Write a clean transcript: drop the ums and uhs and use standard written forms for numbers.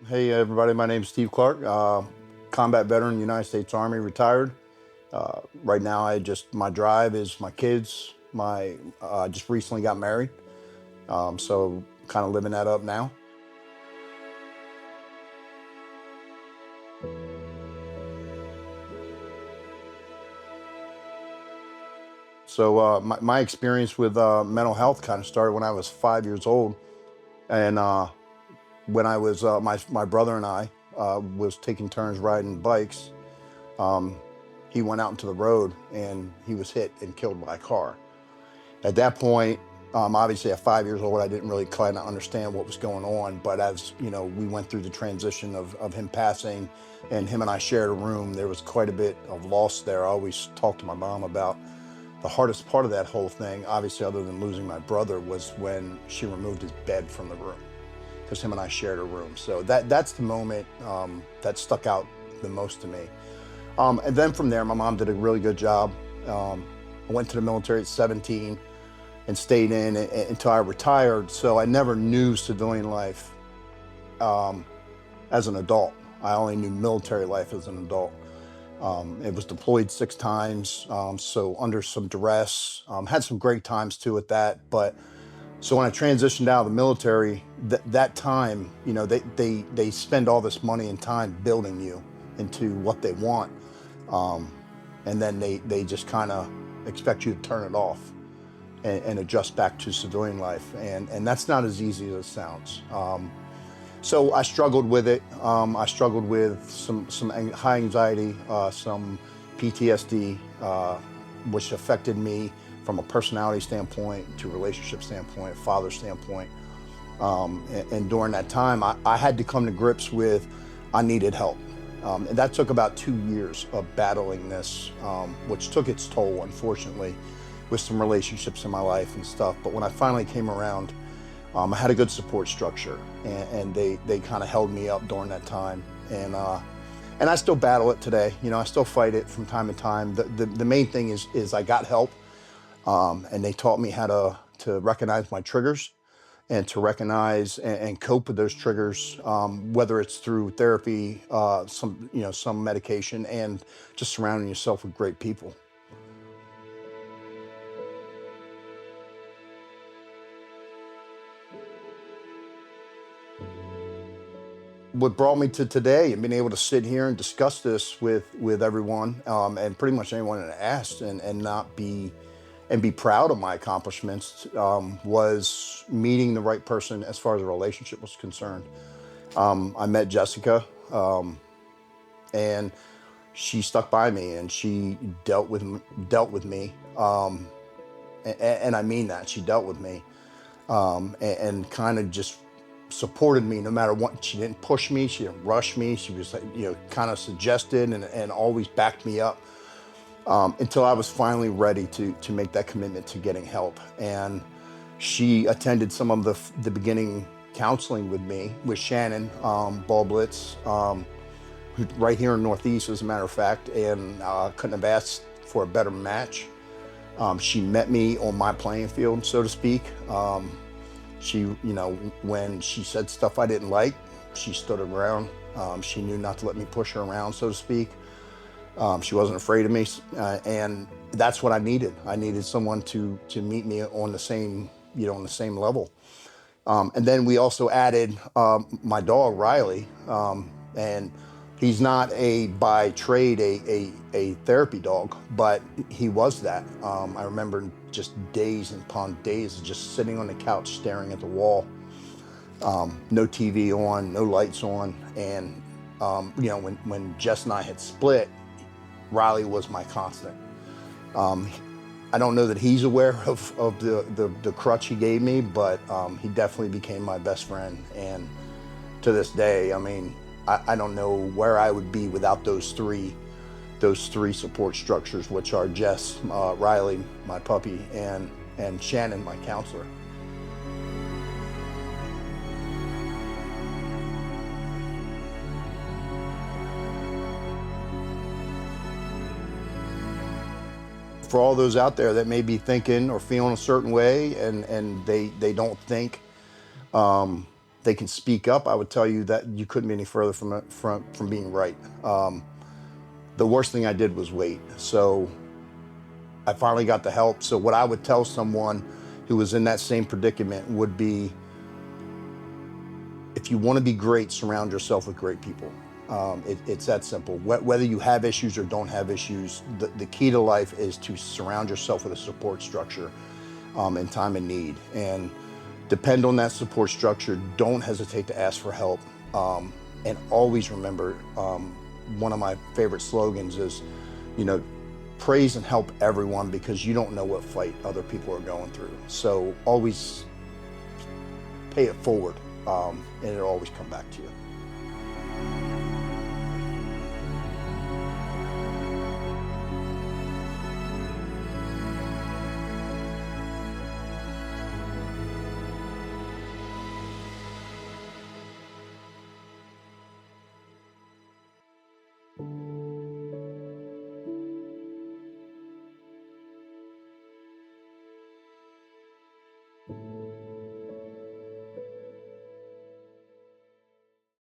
Hey everybody, my name is Steve Clark, combat veteran, United States Army, retired. Right now, my drive is my kids. Just recently got married, so kind of living that up now. So my experience with mental health kind of started when I was 5 years old, and when I was my brother and I was taking turns riding bikes. Um, he went out into the road and he was hit and killed by a car. At that point, obviously at 5 years old, I didn't really kind of understand what was going on. But as you know, we went through the transition of him passing, and him and I shared a room. There was quite a bit of loss there. I always talked to my mom about the hardest part of that whole thing, obviously, other than losing my brother, was when she removed his bed from the room, because him and I shared a room. So that's the moment that stuck out the most to me. And then from there, my mom did a really good job. I went to the military at 17 and stayed in until I retired. So I never knew civilian life um, as an adult. I only knew military life as an adult. It was deployed 6 times, so under some duress. Had some great times too at that. But so when I transitioned out of the military, that time, they spend all this money and time building you into what they want, um, and then they just kind of expect you to turn it off and adjust back to civilian life, and that's not as easy as it sounds. So I struggled with it. I struggled with some high anxiety, some PTSD, which affected me from a personality standpoint, to relationship standpoint, father standpoint. And during that time, I had to come to grips with I needed help. And that took about 2 years of battling this, which took its toll, unfortunately, with some relationships in my life and stuff. But when I finally came around, I had a good support structure, and they kind of held me up during that time. And I still battle it today. I still fight it from time to time. The main thing is I got help, and they taught me how to recognize my triggers, and to recognize and cope with those triggers, whether it's through therapy, some medication, and just surrounding yourself with great people. What brought me to today and being able to sit here and discuss this with everyone, and pretty much anyone that asked, and not be and be proud of my accomplishments, was meeting the right person as far as a relationship was concerned. I met Jessica, and she stuck by me, and she dealt with me, and I mean that she dealt with me, and kind of just supported me no matter what. She didn't push me, she didn't rush me. She was, kind of suggested, and always backed me up, until I was finally ready to make that commitment to getting help. And she attended some of the beginning counseling with me, with Shannon Ball Blitz, right here in Northeast, as a matter of fact, and couldn't have asked for a better match. She met me on my playing field, so to speak. She, when she said stuff I didn't like, she stood her ground. She knew not to let me push her around, so to speak. She wasn't afraid of me, and that's what I needed. I needed someone to meet me on the same, on the same level. And then we also added my dog Riley, and he's not by trade a therapy dog, but he was that. I remember just days upon days of just sitting on the couch staring at the wall, no TV on, no lights on, and when Jess and I had split, Riley was my constant. Um, I don't know that he's aware of the crutch he gave me, but he definitely became my best friend. And to this day, I mean, I don't know where I would be without those three support structures, which are Jess, Riley, my puppy, and Shannon, my counselor. For all those out there that may be thinking or feeling a certain way, and they don't think they can speak up, I would tell you that you couldn't be any further from being right. The worst thing I did was wait. So I finally got the help. So what I would tell someone who was in that same predicament would be, if you want to be great, surround yourself with great people. It's that simple. Whether you have issues or don't have issues, the key to life is to surround yourself with a support structure in time of need. And depend on that support structure. Don't hesitate to ask for help. And always remember, one of my favorite slogans is, you know, praise and help everyone, because you don't know what fight other people are going through. So always pay it forward, and it'll always come back to you.